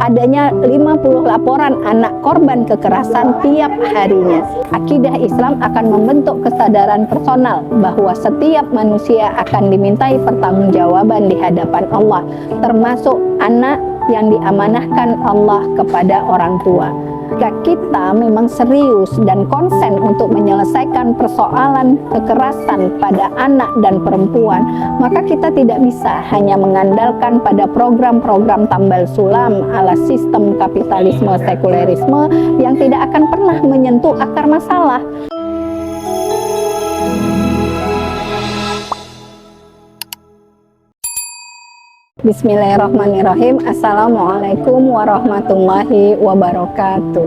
adanya 50 laporan anak korban kekerasan tiap harinya. Akidah Islam akan membentuk kesadaran personal bahwa setiap manusia akan dimintai pertanggungjawaban di hadapan Allah, termasuk anak yang diamanahkan Allah kepada orang tua. Jika kita memang serius dan konsen untuk menyelesaikan persoalan kekerasan pada anak dan perempuan, maka kita tidak bisa hanya mengandalkan pada program-program tambal sulam ala sistem kapitalisme sekulerisme yang tidak akan pernah menyentuh akar masalah. Bismillahirrahmanirrahim. Assalamualaikum warahmatullahi wabarakatuh.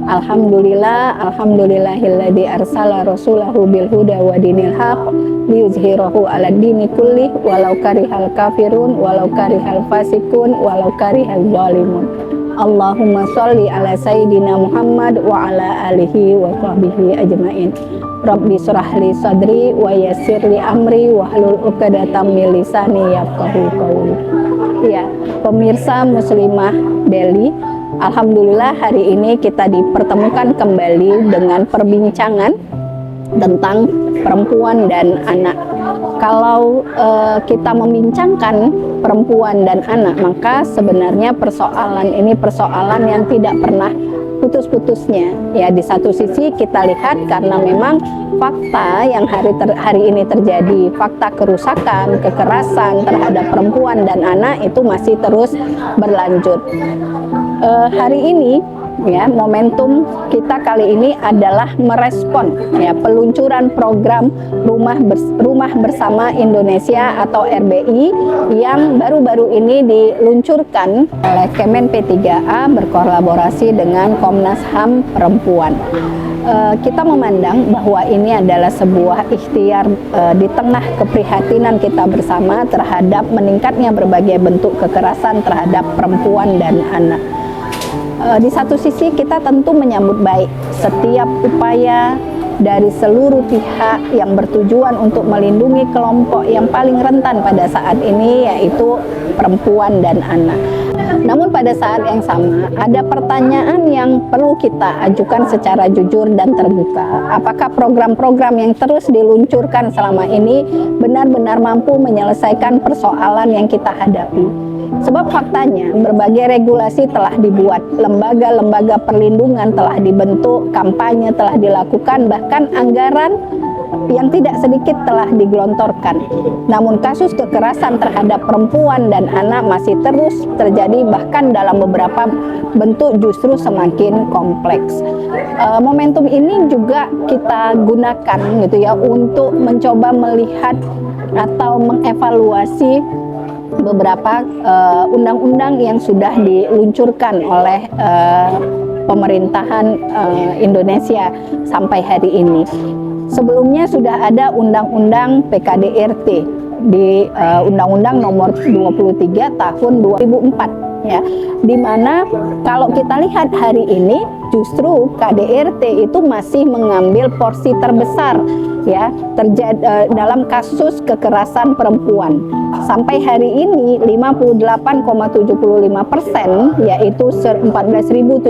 Alhamdulillahilladzi arsala rasulahu bil huda wa dinil haq liyuzhirahu 'ala dini kulli walau karihal kafirun walau karihal fasikun walau karihal zalimun. Allahumma sholli ala sayyidina Muhammad wa ala alihi wa sahbihi ajmain. Rabbi shrah li sadri wa yassir li amri wahlul 'uqdatam min lisani yafqahu qawli. Ya, pemirsa muslimah Delhi, alhamdulillah hari ini kita dipertemukan kembali dengan perbincangan tentang perempuan dan anak. Kalau kita membincangkan perempuan dan anak, maka sebenarnya persoalan ini persoalan yang tidak pernah putus-putusnya. Ya, di satu sisi kita lihat karena memang fakta yang hari ini terjadi, fakta kerusakan, kekerasan terhadap perempuan dan anak itu masih terus berlanjut. Hari ini ya, momentum kita kali ini adalah merespon ya peluncuran program Rumah Bersama Indonesia atau RBI yang baru-baru ini diluncurkan oleh Kemen P3A berkolaborasi dengan Komnas HAM Perempuan. Kita memandang bahwa ini adalah sebuah ikhtiar di tengah keprihatinan kita bersama terhadap meningkatnya berbagai bentuk kekerasan terhadap perempuan dan anak. Di satu sisi kita tentu menyambut baik setiap upaya dari seluruh pihak yang bertujuan untuk melindungi kelompok yang paling rentan pada saat ini, yaitu perempuan dan anak. Namun pada saat yang sama ada pertanyaan yang perlu kita ajukan secara jujur dan terbuka. Apakah program-program yang terus diluncurkan selama ini benar-benar mampu menyelesaikan persoalan yang kita hadapi? Sebab faktanya berbagai regulasi telah dibuat, lembaga-lembaga perlindungan telah dibentuk, kampanye telah dilakukan, bahkan anggaran yang tidak sedikit telah digelontorkan. Namun kasus kekerasan terhadap perempuan dan anak masih terus terjadi, bahkan dalam beberapa bentuk justru semakin kompleks. Momentum ini juga kita gunakan gitu ya untuk mencoba melihat atau mengevaluasi beberapa undang-undang yang sudah diluncurkan oleh pemerintahan Indonesia sampai hari ini. Sebelumnya sudah ada undang-undang PKDRT di Undang-Undang Nomor 23 Tahun 2004 ya, di mana kalau kita lihat hari ini justru KDRT itu masih mengambil porsi terbesar ya dalam kasus kekerasan perempuan. Sampai hari ini 58,75%, yaitu 14.795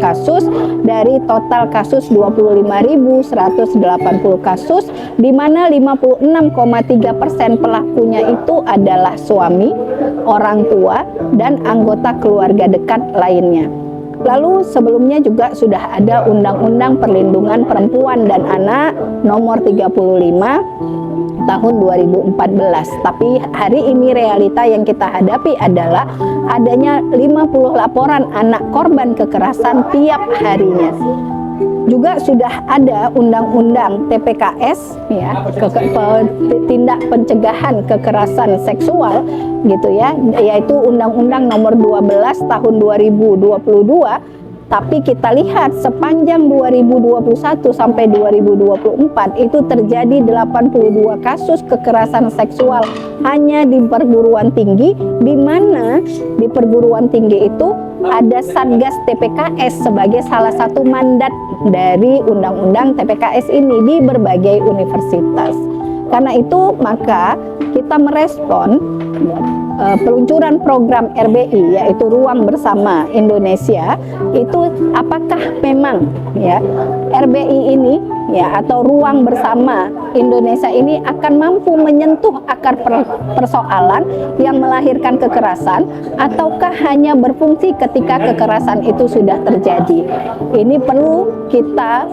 kasus dari total kasus 25.180 kasus, di mana 56,3% pelakunya itu adalah suami, orang tua, dan anggota keluarga dekat lainnya. Lalu sebelumnya juga sudah ada Undang-Undang Perlindungan Perempuan dan Anak Nomor 35 Tahun 2014. Tapi hari ini realita yang kita hadapi adalah adanya 50 laporan anak korban kekerasan tiap harinya. Juga sudah ada undang-undang TPKS ya, tindak pencegahan kekerasan seksual gitu ya, yaitu Undang-Undang Nomor 12 Tahun 2022. Tapi kita lihat sepanjang 2021 sampai 2024 itu terjadi 82 kasus kekerasan seksual hanya di perguruan tinggi, di mana di perguruan tinggi itu ada Satgas TPKS sebagai salah satu mandat dari Undang-Undang TPKS ini di berbagai universitas. Karena itu maka kita merespon peluncuran program RBI, yaitu Ruang Bersama Indonesia, itu apakah memang ya RBI ini ya atau Ruang Bersama Indonesia ini akan mampu menyentuh akar persoalan yang melahirkan kekerasan, ataukah hanya berfungsi ketika kekerasan itu sudah terjadi. Ini perlu kita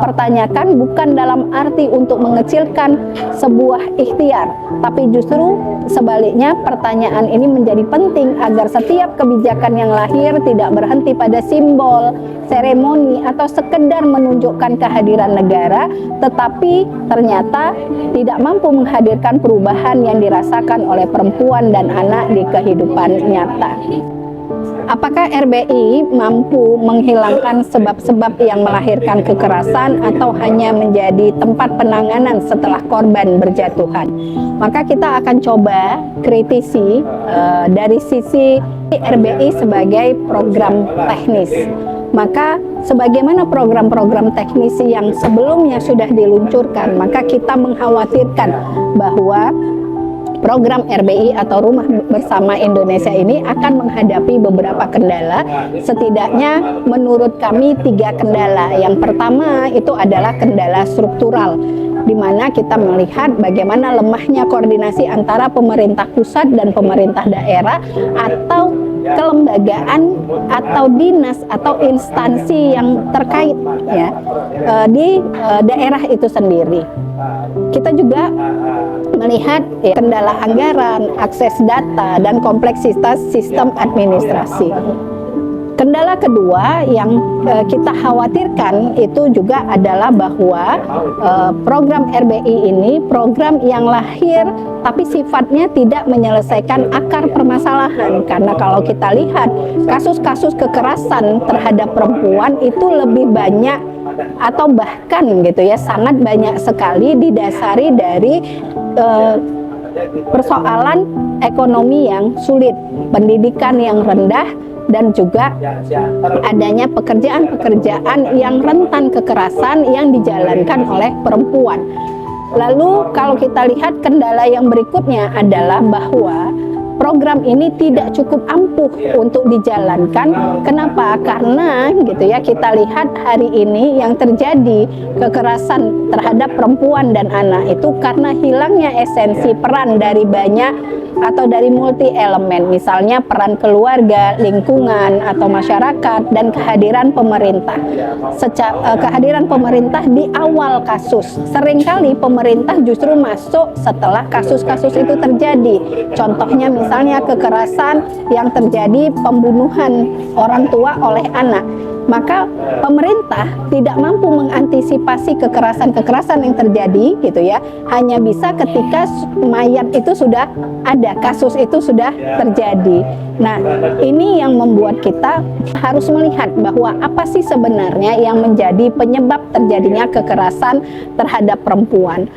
pertanyakan, bukan dalam arti untuk mengecilkan sebuah ikhtiar, tapi justru sebaliknya pertanyaan ini menjadi penting agar setiap kebijakan yang lahir tidak berhenti pada simbol, seremoni, atau sekedar menunjukkan kehadiran negara, tetapi ternyata tidak mampu menghadirkan perubahan yang dirasakan oleh perempuan dan anak di kehidupan nyata. Apakah RBI mampu menghilangkan sebab-sebab yang melahirkan kekerasan atau hanya menjadi tempat penanganan setelah korban berjatuhan? Maka kita akan coba kritisi dari sisi RBI sebagai program teknis. Maka sebagaimana program-program teknis yang sebelumnya sudah diluncurkan, maka kita mengkhawatirkan bahwa program RBI atau Rumah Bersama Indonesia ini akan menghadapi beberapa kendala. Setidaknya menurut kami 3 kendala. Yang pertama itu adalah kendala struktural, di mana kita melihat bagaimana lemahnya koordinasi antara pemerintah pusat dan pemerintah daerah atau kelembagaan atau dinas atau instansi yang terkait ya di daerah itu sendiri. Kita juga melihat ya, kendala anggaran, akses data, dan kompleksitas sistem administrasi. Kendala kedua yang kita khawatirkan itu juga adalah bahwa program RBI ini program yang lahir tapi sifatnya tidak menyelesaikan akar permasalahan, karena kalau kita lihat kasus-kasus kekerasan terhadap perempuan itu lebih banyak atau bahkan gitu ya sangat banyak sekali didasari dari persoalan ekonomi yang sulit, pendidikan yang rendah, dan juga adanya pekerjaan-pekerjaan yang rentan kekerasan yang dijalankan oleh perempuan. Lalu kalau kita lihat kendala yang berikutnya adalah bahwa program ini tidak cukup ampuh untuk dijalankan. Kenapa? Karena gitu ya, kita lihat hari ini yang terjadi kekerasan terhadap perempuan dan anak itu karena hilangnya esensi peran dari banyak atau dari multi elemen, misalnya peran keluarga, lingkungan, atau masyarakat, dan kehadiran pemerintah. Kehadiran pemerintah di awal kasus. Seringkali pemerintah justru masuk setelah kasus-kasus itu terjadi. Contohnya misalnya kekerasan yang terjadi, pembunuhan orang tua oleh anak. Maka pemerintah tidak mampu mengantisipasi kekerasan-kekerasan yang terjadi gitu ya, hanya bisa ketika mayat itu sudah ada, kasus itu sudah terjadi. Nah, ini yang membuat kita harus melihat bahwa apa sih sebenarnya yang menjadi penyebab terjadinya kekerasan terhadap perempuan.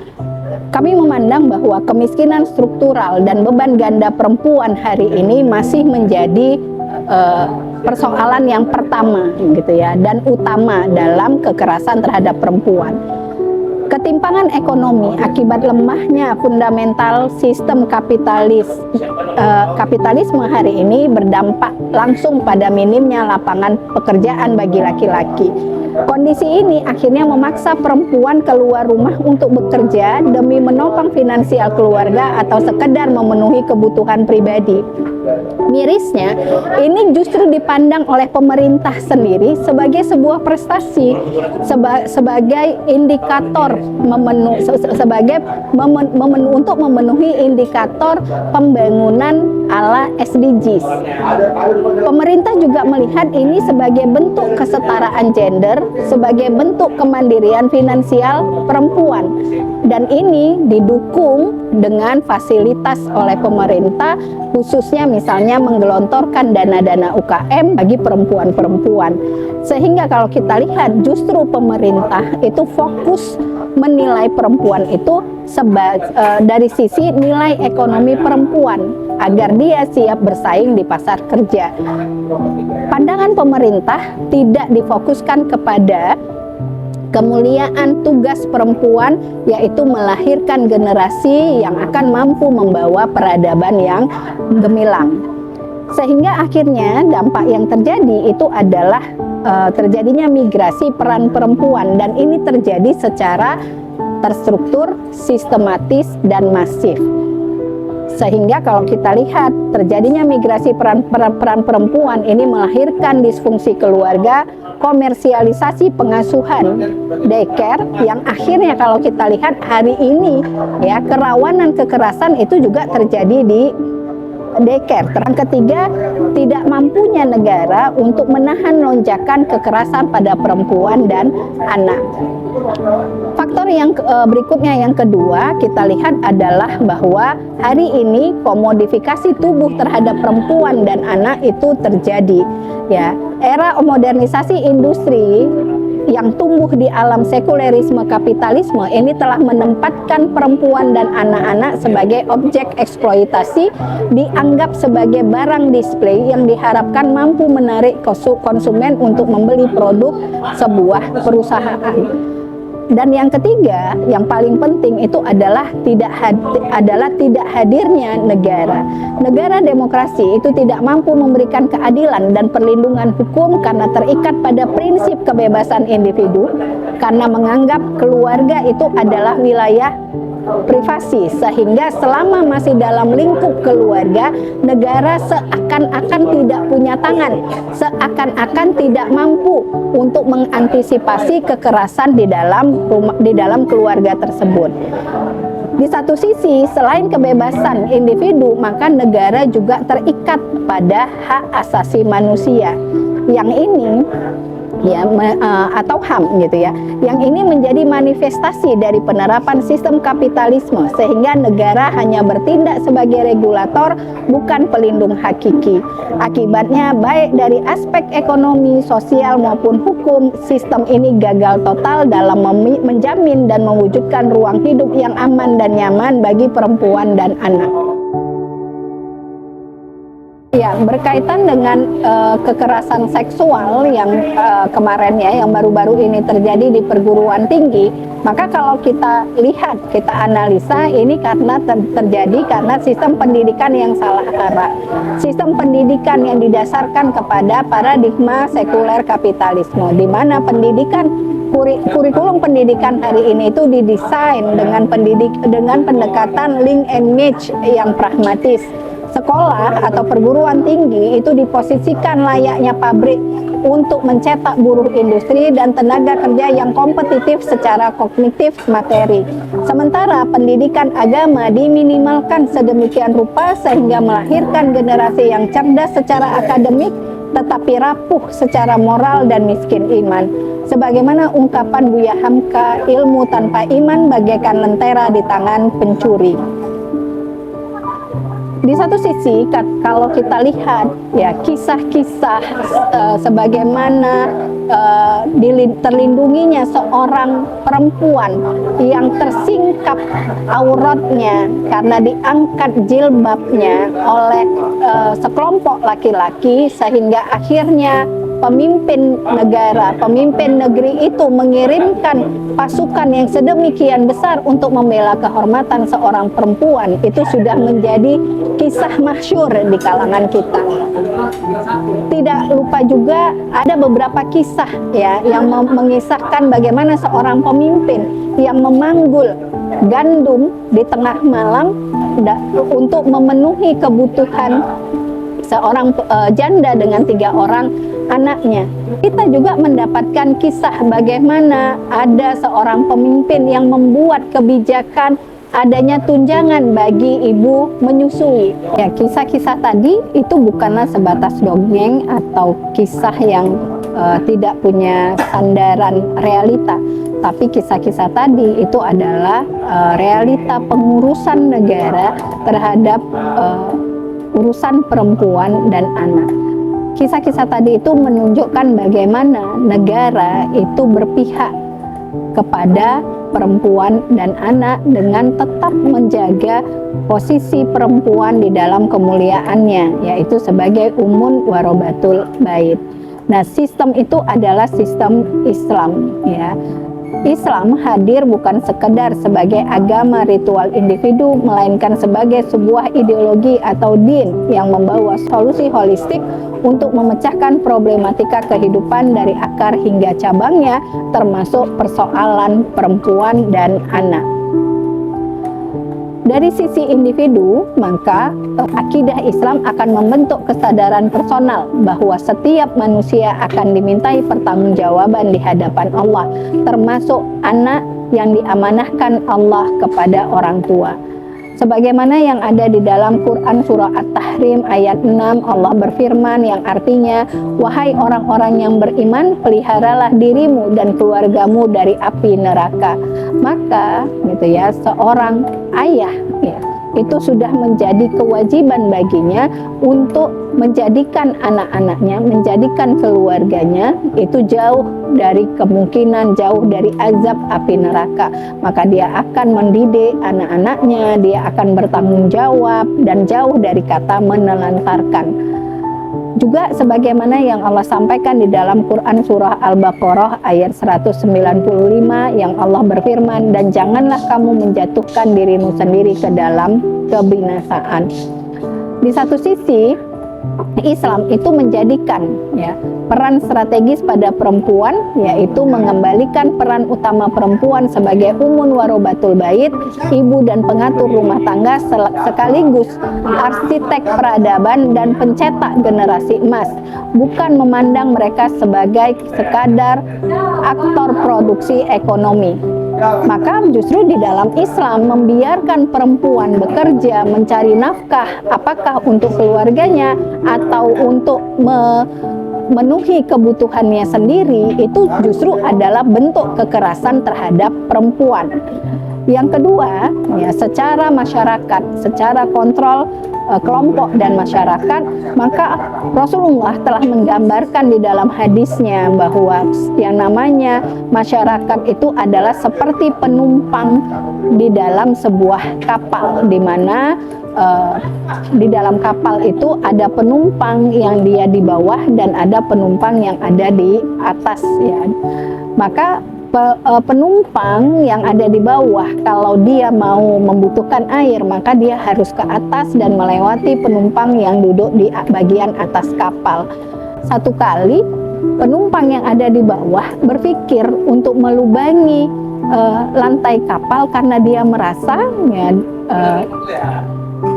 Kami memandang bahwa kemiskinan struktural dan beban ganda perempuan hari ini masih menjadi persoalan yang pertama gitu ya, dan utama dalam kekerasan terhadap perempuan. Ketimpangan ekonomi akibat lemahnya fundamental sistem kapitalisme hari ini berdampak langsung pada minimnya lapangan pekerjaan bagi laki-laki. Kondisi ini akhirnya memaksa perempuan keluar rumah untuk bekerja demi menopang finansial keluarga atau sekedar memenuhi kebutuhan pribadi. Mirisnya, ini justru dipandang oleh pemerintah sendiri sebagai sebuah prestasi, sebagai indikator untuk memenuhi indikator pembangunan ala SDGs. Pemerintah juga melihat ini sebagai bentuk kesetaraan gender, sebagai bentuk kemandirian finansial perempuan, dan ini didukung dengan fasilitas oleh pemerintah, khususnya misalnya menggelontorkan dana-dana UKM bagi perempuan-perempuan. Sehingga kalau kita lihat justru pemerintah itu fokus menilai perempuan itu dari sisi nilai ekonomi perempuan agar dia siap bersaing di pasar kerja. Pandangan pemerintah tidak difokuskan kepada kemuliaan tugas perempuan, yaitu melahirkan generasi yang akan mampu membawa peradaban yang gemilang. Sehingga akhirnya dampak yang terjadi itu adalah terjadinya migrasi peran perempuan, dan ini terjadi secara terstruktur, sistematis, dan masif. Sehingga kalau kita lihat terjadinya migrasi peran perempuan ini melahirkan disfungsi keluarga, komersialisasi pengasuhan, daycare, yang akhirnya kalau kita lihat hari ini ya, kerawanan kekerasan itu juga terjadi di daycare. Yang ketiga, tidak mampunya negara untuk menahan lonjakan kekerasan pada perempuan dan anak. Faktor yang berikutnya, yang kedua, kita lihat adalah bahwa hari ini komodifikasi tubuh terhadap perempuan dan anak itu terjadi. Ya, era modernisasi industri yang tumbuh di alam sekulerisme kapitalisme ini telah menempatkan perempuan dan anak-anak sebagai objek eksploitasi, dianggap sebagai barang display yang diharapkan mampu menarik konsumen untuk membeli produk sebuah perusahaan. Dan yang ketiga, yang paling penting itu adalah tidak hadirnya negara. Negara demokrasi itu tidak mampu memberikan keadilan dan perlindungan hukum karena terikat pada prinsip kebebasan individu, karena menganggap keluarga itu adalah wilayah privasi, sehingga selama masih dalam lingkup keluarga, negara seakan-akan tidak punya tangan, seakan-akan tidak mampu untuk mengantisipasi kekerasan di dalam keluarga tersebut. Di satu sisi, selain kebebasan individu, maka negara juga terikat pada hak asasi manusia. Yang ini ya atau HAM gitu ya. Yang ini menjadi manifestasi dari penerapan sistem kapitalisme, sehingga negara hanya bertindak sebagai regulator, bukan pelindung hakiki. Akibatnya baik dari aspek ekonomi, sosial maupun hukum, sistem ini gagal total dalam menjamin dan mewujudkan ruang hidup yang aman dan nyaman bagi perempuan dan anak. Ya, berkaitan dengan kekerasan seksual yang kemarin ya, yang baru-baru ini terjadi di perguruan tinggi, maka kalau kita lihat, kita analisa, ini karena terjadi karena sistem pendidikan yang salah arah. Sistem pendidikan yang didasarkan kepada paradigma sekuler kapitalisme, di mana kurikulum pendidikan hari ini itu didesain dengan pendekatan link and match yang pragmatis. Sekolah atau perguruan tinggi itu diposisikan layaknya pabrik untuk mencetak buruh industri dan tenaga kerja yang kompetitif secara kognitif materi. Sementara pendidikan agama diminimalkan sedemikian rupa sehingga melahirkan generasi yang cerdas secara akademik tetapi rapuh secara moral dan miskin iman. Sebagaimana ungkapan Buya Hamka, ilmu tanpa iman bagaikan lentera di tangan pencuri. Di satu sisi, kalau kita lihat ya kisah-kisah sebagaimana terlindunginya seorang perempuan yang tersingkap auratnya karena diangkat jilbabnya oleh sekelompok laki-laki, sehingga akhirnya pemimpin negara, pemimpin negeri itu mengirimkan pasukan yang sedemikian besar untuk membela kehormatan seorang perempuan, itu sudah menjadi kisah masyhur di kalangan kita. Tidak lupa juga ada beberapa kisah ya yang mengisahkan bagaimana seorang pemimpin yang memanggul gandum di tengah malam untuk memenuhi kebutuhan seorang janda dengan 3 orang anaknya. Kita juga mendapatkan kisah bagaimana ada seorang pemimpin yang membuat kebijakan adanya tunjangan bagi ibu menyusui. Ya, kisah-kisah tadi itu bukanlah sebatas dongeng atau kisah yang tidak punya sandaran realita, tapi kisah-kisah tadi itu adalah realita pengurusan negara terhadap urusan perempuan dan anak. Kisah-kisah tadi itu menunjukkan bagaimana negara itu berpihak kepada perempuan dan anak dengan tetap menjaga posisi perempuan di dalam kemuliaannya, yaitu sebagai umun warobatul bait. Nah, sistem itu adalah sistem Islam ya. Islam hadir bukan sekedar sebagai agama ritual individu, melainkan sebagai sebuah ideologi atau din yang membawa solusi holistik untuk memecahkan problematika kehidupan dari akar hingga cabangnya, termasuk persoalan perempuan dan anak. Dari sisi individu, maka akidah Islam akan membentuk kesadaran personal bahwa setiap manusia akan dimintai pertanggungjawaban di hadapan Allah, termasuk anak yang diamanahkan Allah kepada orang tua. Sebagaimana yang ada di dalam Quran surah At-Tahrim ayat 6, Allah berfirman yang artinya, "Wahai orang-orang yang beriman, peliharalah dirimu dan keluargamu dari api neraka." Maka gitu ya, seorang ayah ya, itu sudah menjadi kewajiban baginya untuk menjadikan anak-anaknya, menjadikan keluarganya itu jauh dari kemungkinan, jauh dari azab api neraka. Maka dia akan mendidik anak-anaknya, dia akan bertanggung jawab dan jauh dari kata menelantarkan. Juga sebagaimana yang Allah sampaikan di dalam Quran surah Al-Baqarah ayat 195 yang Allah berfirman, "Dan janganlah kamu menjatuhkan dirimu sendiri ke dalam kebinasaan." Di satu sisi, Islam itu menjadikan ya peran strategis pada perempuan, yaitu mengembalikan peran utama perempuan sebagai umun warobatul bait, ibu dan pengatur rumah tangga, sekaligus arsitek peradaban dan pencetak generasi emas, bukan memandang mereka sebagai sekadar aktor produksi ekonomi. Maka justru di dalam Islam membiarkan perempuan bekerja mencari nafkah, apakah untuk keluarganya atau untuk memenuhi kebutuhannya sendiri, itu justru adalah bentuk kekerasan terhadap perempuan. Yang kedua, ya, secara masyarakat, secara kontrol kelompok dan masyarakat, maka Rasulullah telah menggambarkan di dalam hadisnya bahwa yang namanya masyarakat itu adalah seperti penumpang di dalam sebuah kapal, di mana di dalam kapal itu ada penumpang yang dia di bawah dan ada penumpang yang ada di atas ya. Maka penumpang yang ada di bawah, kalau dia mau membutuhkan air, maka dia harus ke atas dan melewati penumpang yang duduk di bagian atas kapal. Satu kali penumpang yang ada di bawah berpikir untuk melubangi lantai kapal karena dia merasa ya,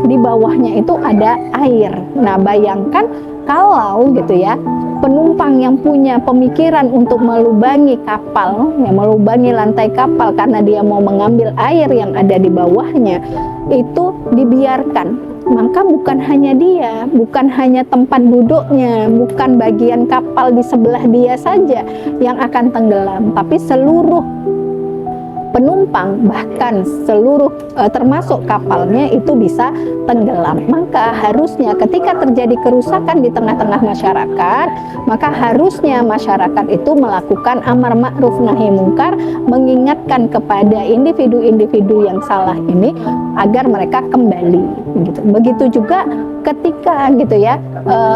di bawahnya itu ada air. Nah, bayangkan kalau gitu ya, penumpang yang punya pemikiran untuk melubangi kapal, ya, melubangi lantai kapal karena dia mau mengambil air yang ada di bawahnya, itu dibiarkan. Maka bukan hanya dia, bukan hanya tempat duduknya, bukan bagian kapal di sebelah dia saja yang akan tenggelam, tapi seluruh penumpang, bahkan seluruh termasuk kapalnya itu bisa tenggelam. Maka harusnya ketika terjadi kerusakan di tengah-tengah masyarakat, maka harusnya masyarakat itu melakukan amar ma'ruf nahi mungkar, mengingatkan kepada individu-individu yang salah ini agar mereka kembali gitu. Begitu juga ketika gitu ya,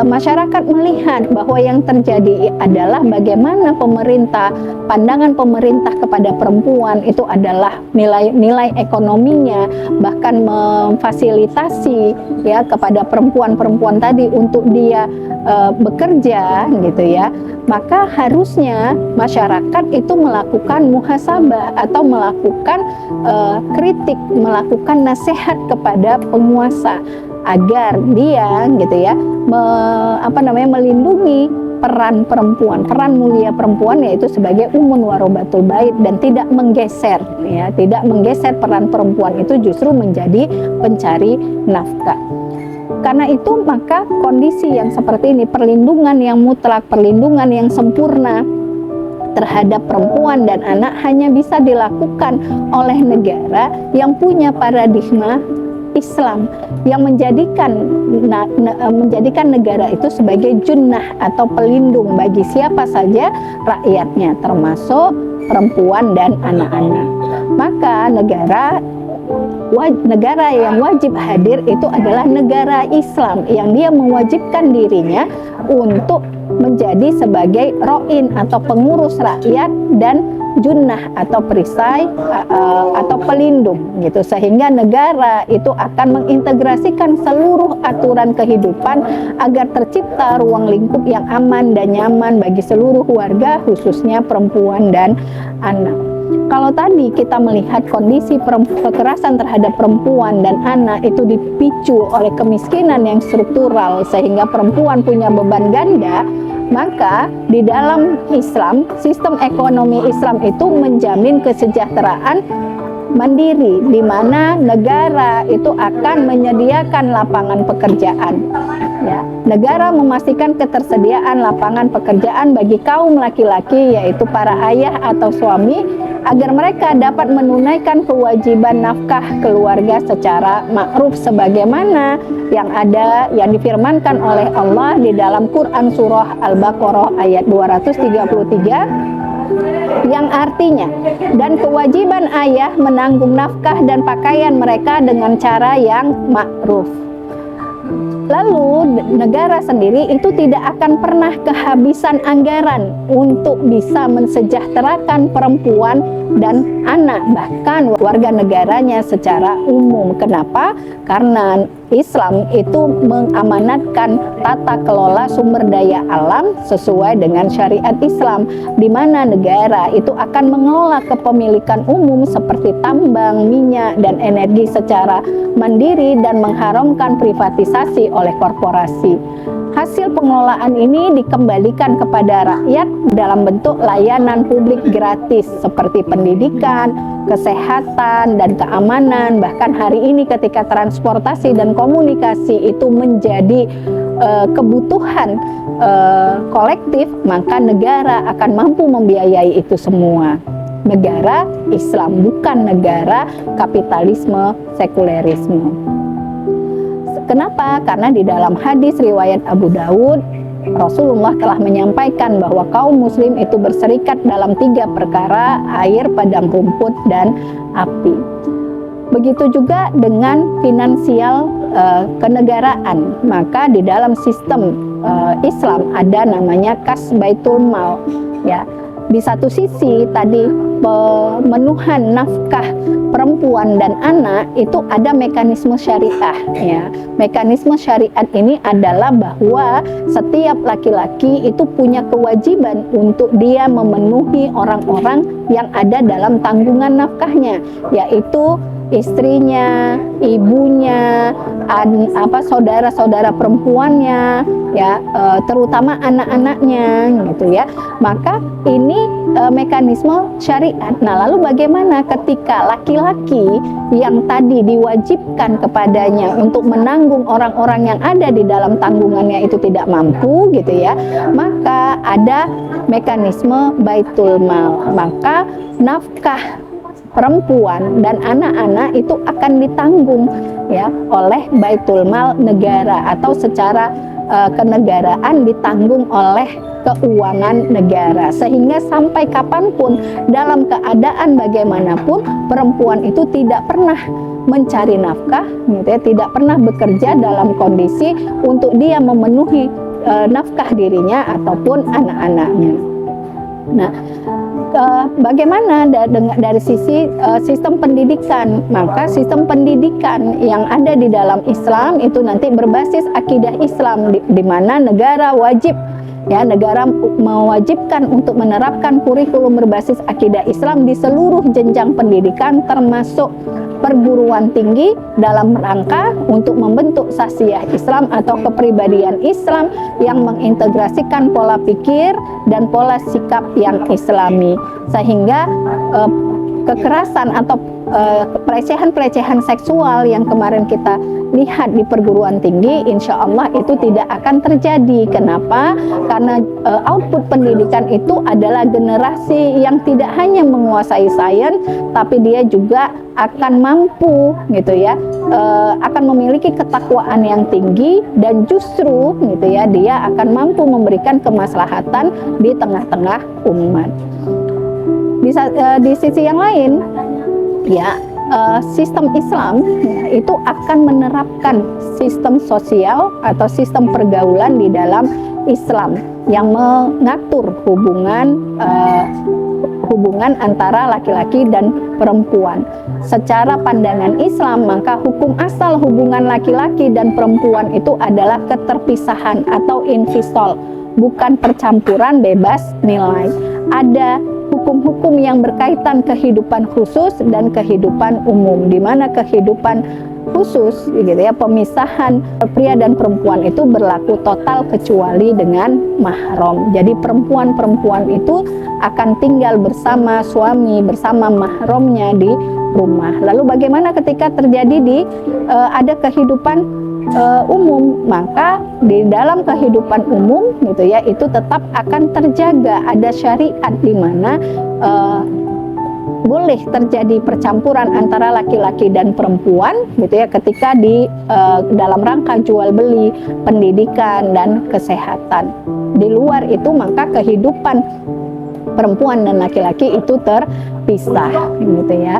masyarakat melihat bahwa yang terjadi adalah bagaimana pemerintah, pandangan pemerintah kepada perempuan itu adalah nilai ekonominya, bahkan memfasilitasi ya kepada perempuan-perempuan tadi untuk dia bekerja gitu ya. Maka harusnya masyarakat itu melakukan muhasabah atau melakukan kritik, melakukan nasihat kepada penguasa agar dia gitu ya melindungi peran perempuan, peran mulia perempuan, yaitu sebagai umun warobatul bait, dan tidak menggeser ya, tidak menggeser peran perempuan itu justru menjadi pencari nafkah. Karena itu maka kondisi yang seperti ini, perlindungan yang mutlak, perlindungan yang sempurna terhadap perempuan dan anak hanya bisa dilakukan oleh negara yang punya paradigma Islam, yang menjadikan negara itu sebagai junnah atau pelindung bagi siapa saja rakyatnya, termasuk perempuan dan anak-anak. Maka negara yang wajib hadir itu adalah negara Islam yang dia mewajibkan dirinya untuk menjadi sebagai ro'in atau pengurus rakyat dan junnah atau perisai atau pelindung gitu, sehingga negara itu akan mengintegrasikan seluruh aturan kehidupan agar tercipta ruang lingkup yang aman dan nyaman bagi seluruh warga, khususnya perempuan dan anak. Kalau tadi kita melihat kondisi kekerasan terhadap perempuan dan anak itu dipicu oleh kemiskinan yang struktural sehingga perempuan punya beban ganda, maka di dalam Islam, sistem ekonomi Islam itu menjamin kesejahteraan mandiri, di mana negara itu akan menyediakan lapangan pekerjaan. Ya, negara memastikan ketersediaan lapangan pekerjaan bagi kaum laki-laki, yaitu para ayah atau suami, agar mereka dapat menunaikan kewajiban nafkah keluarga secara ma'ruf sebagaimana yang difirmankan oleh Allah di dalam Quran surah Al-Baqarah ayat 233, yang artinya, dan kewajiban ayah menanggung nafkah dan pakaian mereka dengan cara yang ma'ruf. Lalu negara sendiri itu tidak akan pernah kehabisan anggaran untuk bisa mensejahterakan perempuan dan anak, bahkan warga negaranya secara umum. Kenapa? Karena Islam itu mengamanatkan tata kelola sumber daya alam sesuai dengan syariat Islam, di mana negara itu akan mengelola kepemilikan umum seperti tambang, minyak, dan energi secara mandiri dan mengharamkan privatisasi oleh korporasi. Hasil pengelolaan ini dikembalikan kepada rakyat dalam bentuk layanan publik gratis seperti pendidikan, kesehatan, dan keamanan. Bahkan hari ini ketika transportasi dan komunikasi itu menjadi kebutuhan kolektif, maka negara akan mampu membiayai itu semua. Negara Islam, bukan negara kapitalisme sekulerisme. Kenapa? Karena di dalam hadis riwayat Abu Daud, Rasulullah telah menyampaikan bahwa kaum muslim itu berserikat dalam 3 perkara: air, padang rumput, dan api. Begitu juga dengan finansial kenegaraan. Maka di dalam sistem Islam ada namanya kas baitul mal. Ya, di satu sisi tadi pemenuhan nafkah perempuan dan anak itu ada mekanisme syariah. Ya, mekanisme syariat ini adalah bahwa setiap laki-laki itu punya kewajiban untuk dia memenuhi orang-orang yang ada dalam tanggungan nafkahnya, yaitu istrinya, ibunya, saudara-saudara perempuannya, ya, terutama anak-anaknya, gitu ya. Maka ini mekanisme syariat. Nah, lalu bagaimana ketika laki-laki yang tadi diwajibkan kepadanya untuk menanggung orang-orang yang ada di dalam tanggungannya itu tidak mampu, gitu ya? Maka ada mekanisme baitul mal. Maka nafkah perempuan dan anak-anak itu akan ditanggung ya oleh baitul mal negara, atau secara kenegaraan ditanggung oleh keuangan negara, sehingga sampai kapanpun dalam keadaan bagaimanapun perempuan itu tidak pernah mencari nafkah, gitu ya, tidak pernah bekerja dalam kondisi untuk dia memenuhi nafkah dirinya ataupun anak-anaknya. Nah, bagaimana dari sisi sistem pendidikan? Maka sistem pendidikan yang ada di dalam Islam itu nanti berbasis akidah Islam, di mana negara wajib, ya, negara mewajibkan untuk menerapkan kurikulum berbasis akidah Islam di seluruh jenjang pendidikan termasuk perguruan tinggi dalam rangka untuk membentuk sasiah Islam atau kepribadian Islam yang mengintegrasikan pola pikir dan pola sikap yang Islami, sehingga kekerasan atau pelecehan-pelecehan seksual yang kemarin kita lihat di perguruan tinggi, insya Allah itu tidak akan terjadi. Kenapa? Karena output pendidikan itu adalah generasi yang tidak hanya menguasai sains, tapi dia juga akan mampu, gitu ya, akan memiliki ketakwaan yang tinggi, dan justru, gitu ya, dia akan mampu memberikan kemaslahatan di tengah-tengah umat. Di sisi yang lain, ya, sistem Islam itu akan menerapkan sistem sosial atau sistem pergaulan di dalam Islam yang mengatur hubungan antara laki-laki dan perempuan. Secara pandangan Islam, maka hukum asal hubungan laki-laki dan perempuan itu adalah keterpisahan atau infisol, bukan percampuran bebas nilai. Ada hukum-hukum yang berkaitan kehidupan khusus dan kehidupan umum, di mana kehidupan khusus gitu ya, pemisahan pria dan perempuan itu berlaku total kecuali dengan mahram. Jadi perempuan-perempuan itu akan tinggal bersama suami, bersama mahramnya di rumah. Lalu bagaimana ketika terjadi ada kehidupan umum? Maka di dalam kehidupan umum gitu ya, itu tetap akan terjaga, ada syariat di mana boleh terjadi percampuran antara laki-laki dan perempuan gitu ya, ketika di dalam rangka jual beli, pendidikan dan kesehatan. Di luar itu maka kehidupan perempuan dan laki-laki itu terpisah gitu ya.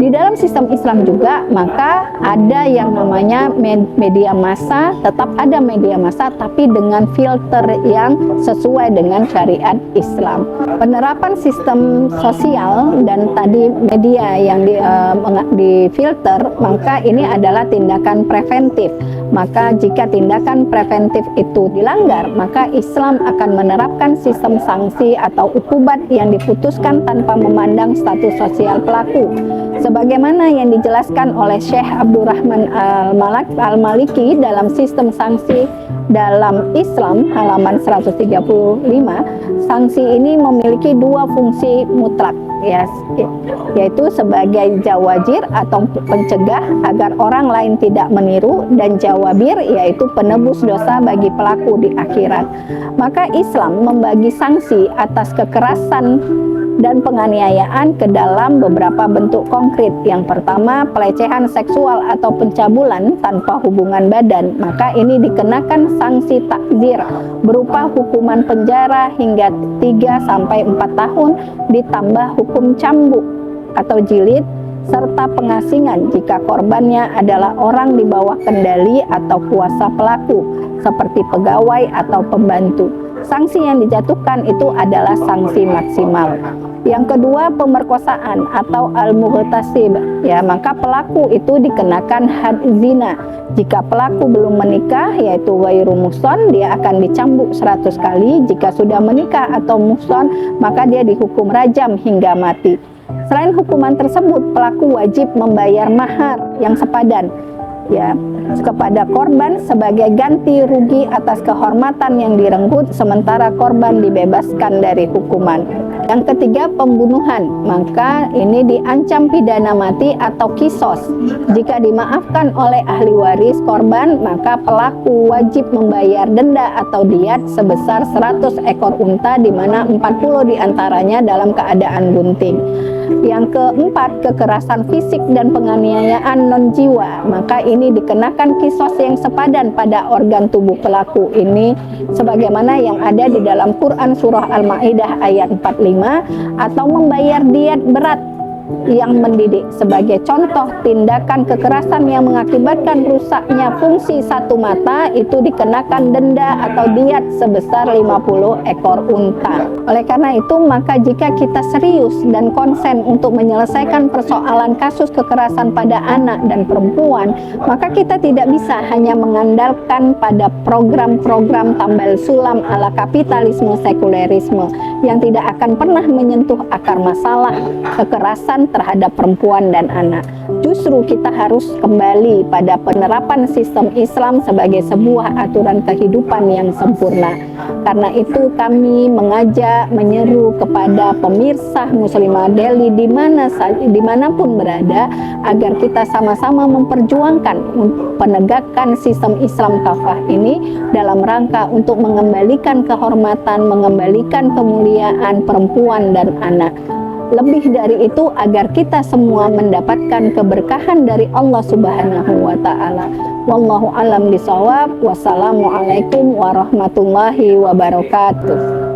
Di dalam sistem Islam juga maka ada yang namanya media massa, tetap ada media massa tapi dengan filter yang sesuai dengan syariat Islam. Penerapan sistem sosial dan tadi media yang difilter, maka ini adalah tindakan preventif. Maka jika tindakan preventif itu dilanggar, maka Islam akan menerapkan sistem sanksi atau ukubat yang diputuskan tanpa memandang status sosial pelaku. Sebagaimana yang dijelaskan oleh Syekh Abdurrahman Al-Maliki dalam sistem sanksi dalam Islam halaman 135, sanksi ini memiliki dua fungsi mutlak, ya, yaitu sebagai jawajir atau pencegah agar orang lain tidak meniru, dan jawabir yaitu penebus dosa bagi pelaku di akhirat. Maka Islam membagi sanksi atas kekerasan dan penganiayaan ke dalam beberapa bentuk konkret. Yang pertama, pelecehan seksual atau pencabulan tanpa hubungan badan, maka ini dikenakan sanksi takzir berupa hukuman penjara hingga 3-4 tahun ditambah hukum cambuk atau jilid serta pengasingan jika korbannya adalah orang di bawah kendali atau kuasa pelaku seperti pegawai atau pembantu. Sanksi yang dijatuhkan itu adalah sanksi maksimal. Yang kedua, pemerkosaan atau al-mughtasib, ya, maka pelaku itu dikenakan had zina. Jika pelaku belum menikah yaitu ghairu muhsan, dia akan dicambuk 100 kali. Jika sudah menikah atau muhsan, maka dia dihukum rajam hingga mati. Selain hukuman tersebut, pelaku wajib membayar mahar yang sepadan, ya, kepada korban sebagai ganti rugi atas kehormatan yang direnggut, sementara korban dibebaskan dari hukuman. Yang ketiga, pembunuhan, maka ini diancam pidana mati atau kisos. Jika dimaafkan oleh ahli waris korban, maka pelaku wajib membayar denda atau diat sebesar 100 ekor unta, di mana 40 diantaranya dalam keadaan bunting. Yang keempat, kekerasan fisik dan penganiayaan non-jiwa, maka ini dikenakan kisos yang sepadan pada organ tubuh pelaku. Ini sebagaimana yang ada di dalam Quran surah Al-Maidah ayat 45, atau membayar diat berat yang mendidik. Sebagai contoh, tindakan kekerasan yang mengakibatkan rusaknya fungsi satu mata itu dikenakan denda atau diat sebesar 50 ekor unta. Oleh karena itu, maka jika kita serius dan konsen untuk menyelesaikan persoalan kasus kekerasan pada anak dan perempuan, maka kita tidak bisa hanya mengandalkan pada program-program tambal sulam ala kapitalisme sekulerisme yang tidak akan pernah menyentuh akar masalah kekerasan terhadap perempuan dan anak. Justru kita harus kembali pada penerapan sistem Islam sebagai sebuah aturan kehidupan yang sempurna. Karena itu kami mengajak, menyeru kepada pemirsa Muslimah Delhi dimanapun berada, agar kita sama-sama memperjuangkan penegakan sistem Islam kafah ini dalam rangka untuk mengembalikan kehormatan, mengembalikan kemuliaan perempuan dan anak. Lebih dari itu, agar kita semua mendapatkan keberkahan dari Allah Subhanahu wa Ta'ala. Wallahu alam bisawab. Wassalamualaikum warahmatullahi wabarakatuh.